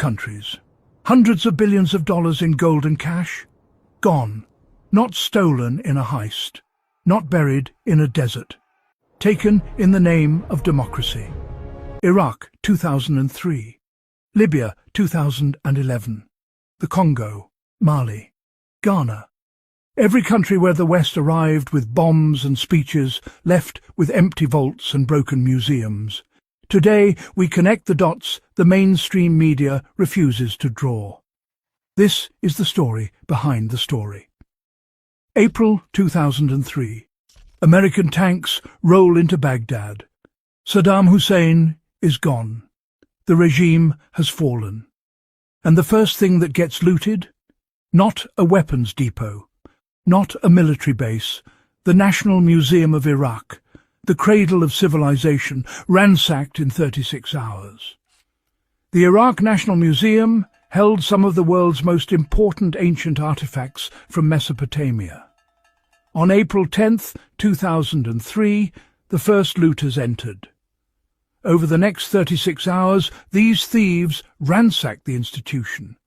countries. Hundreds of billions of dollars in gold and cash? Gone. Not stolen in a heist. Not buried in a desert. Taken in the name of democracy. Iraq, 2003. Libya, 2011. The Congo, Mali, Ghana. Every country where the West arrived with bombs and speeches, left with empty vaults and broken museums. Today we connect the dots the mainstream media refuses to draw. This is the story behind the story. April 2003. American tanks roll into Baghdad. Saddam Hussein is gone. The regime has fallen. And the first thing that gets looted? Not a weapons depot, not a military base, the National Museum of Iraq, the cradle of civilization, ransacked in 36 hours. The Iraq National Museum held some of the world's most important ancient artifacts from Mesopotamia. On April 10, 2003, the first looters entered. Over the next 36 hours, these thieves ransacked the institution.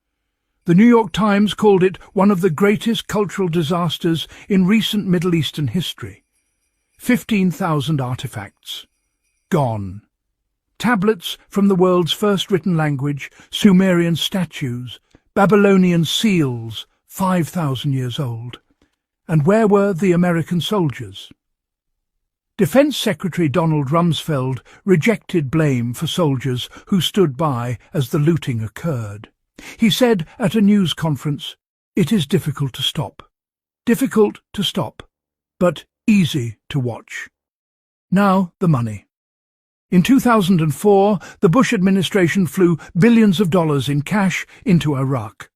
The New York Times called it one of the greatest cultural disasters in recent Middle Eastern history. 15,000 artifacts. Gone. Tablets from the world's first written language, Sumerian statues, Babylonian seals, 5,000 years old. And where were the American soldiers? Defense Secretary Donald Rumsfeld rejected blame for soldiers who stood by as the looting occurred. He said at a news conference, "It is difficult to stop. Difficult to stop, but easy to watch." Now the money. In 2004, the Bush administration flew billions of dollars in cash into Iraq.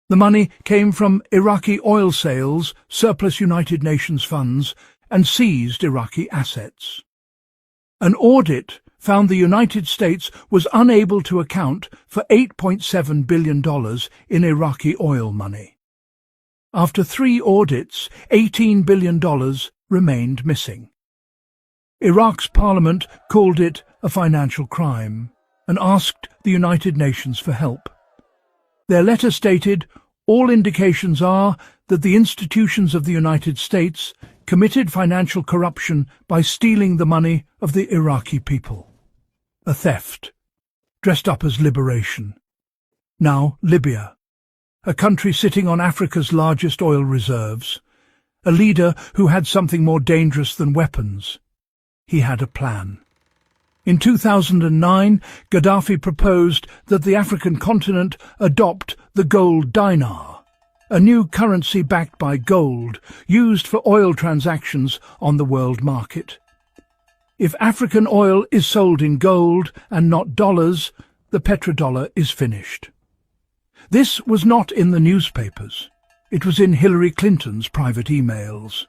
The money came from Iraqi oil sales, surplus United Nations funds, and seized Iraqi assets. An audit found the United States was unable to account for $8.7 billion in Iraqi oil money. After 3 audits, $18 billion remained missing. Iraq's parliament called it a financial crime and asked the United Nations for help. Their letter stated, "All indications are that the institutions of the United States committed financial corruption by stealing the money of the Iraqi people." A theft, dressed up as liberation. Now Libya, a country sitting on Africa's largest oil reserves, a leader who had something more dangerous than weapons. He had a plan. In 2009, Gaddafi proposed that the African continent adopt the gold dinar, a new currency backed by gold, used for oil transactions on the world market. If African oil is sold in gold and not dollars, the petrodollar is finished. This was not in the newspapers. It was in Hillary Clinton's private emails.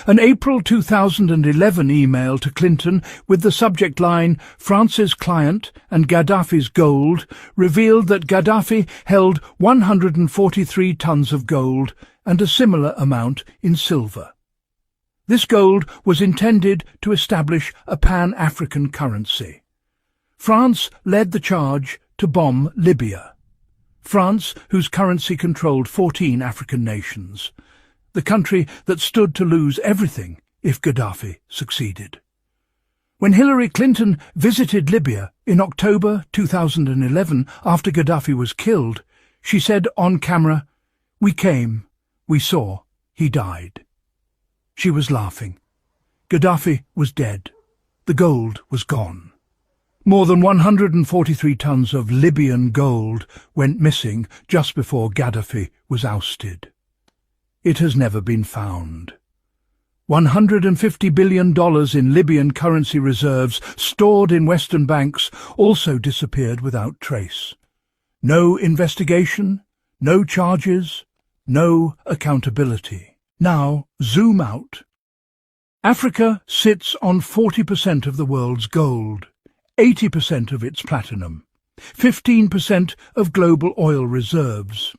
An April 2011 email to Clinton with the subject line, "France's client and Gaddafi's gold," revealed that Gaddafi held 143 tons of gold and a similar amount in silver. This gold was intended to establish a pan-African currency. France led the charge to bomb Libya. France, whose currency controlled 14 African nations. The country that stood to lose everything if Gaddafi succeeded. When Hillary Clinton visited Libya in October 2011 after Gaddafi was killed, she said on camera, "We came, we saw, he died." She was laughing. Gaddafi was dead. The gold was gone. More than 143 tons of Libyan gold went missing just before Gaddafi was ousted. It has never been found. $150 billion in Libyan currency reserves stored in Western banks also disappeared without trace. No investigation, no charges, no accountability. Now, zoom out. Africa sits on 40% of the world's gold, 80% of its platinum, 15% of global oil reserves.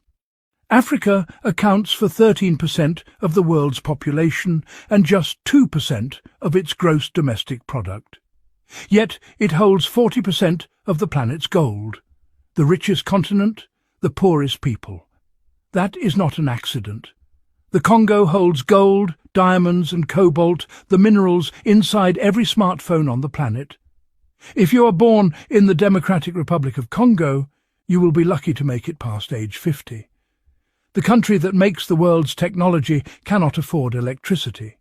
Africa accounts for 13% of the world's population and just 2% of its gross domestic product. Yet it holds 40% of the planet's gold. The richest continent, the poorest people. That is not an accident. The Congo holds gold, diamonds and cobalt, the minerals inside every smartphone on the planet. If you are born in the Democratic Republic of Congo, you will be lucky to make it past age 50. The country that makes the world's technology cannot afford electricity.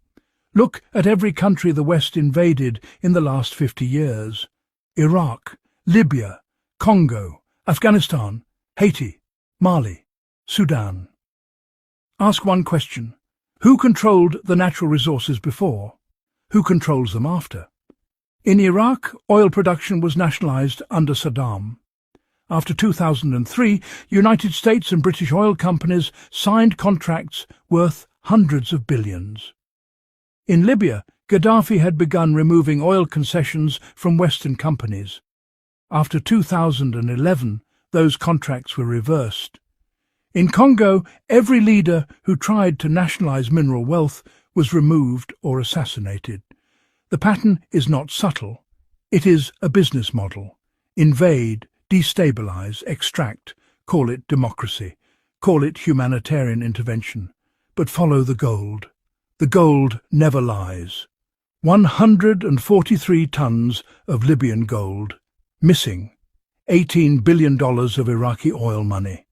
Look at every country the West invaded in the last 50 years. Iraq, Libya, Congo, Afghanistan, Haiti, Mali, Sudan. Ask one question. Who controlled the natural resources before? Who controls them after? In Iraq, oil production was nationalized under Saddam. After 2003, United States and British oil companies signed contracts worth hundreds of billions. In Libya, Gaddafi had begun removing oil concessions from Western companies. After 2011, those contracts were reversed. In Congo, every leader who tried to nationalize mineral wealth was removed or assassinated. The pattern is not subtle. It is a business model. Invade, destabilize, extract, call it democracy, call it humanitarian intervention, but follow the gold. The gold never lies. 143 tons of Libyan gold. Missing. $18 billion of Iraqi oil money.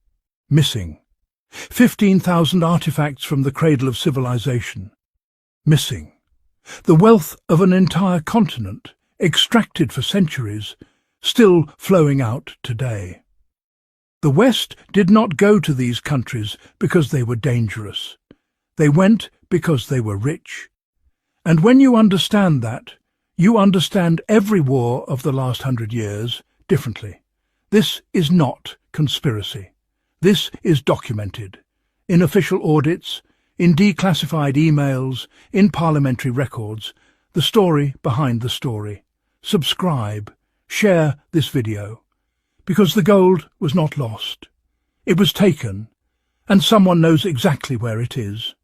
Missing. 15,000 artifacts from the cradle of civilization. Missing. The wealth of an entire continent, extracted for centuries, still flowing out today. The West did not go to these countries because they were dangerous. They went because they were rich. And when you understand that, you understand every war of the last 100 years differently. This is not conspiracy. This is documented. In official audits, in declassified emails, in parliamentary records, the story behind the story. Subscribe, share this video, because the gold was not lost. It was taken, and someone knows exactly where it is.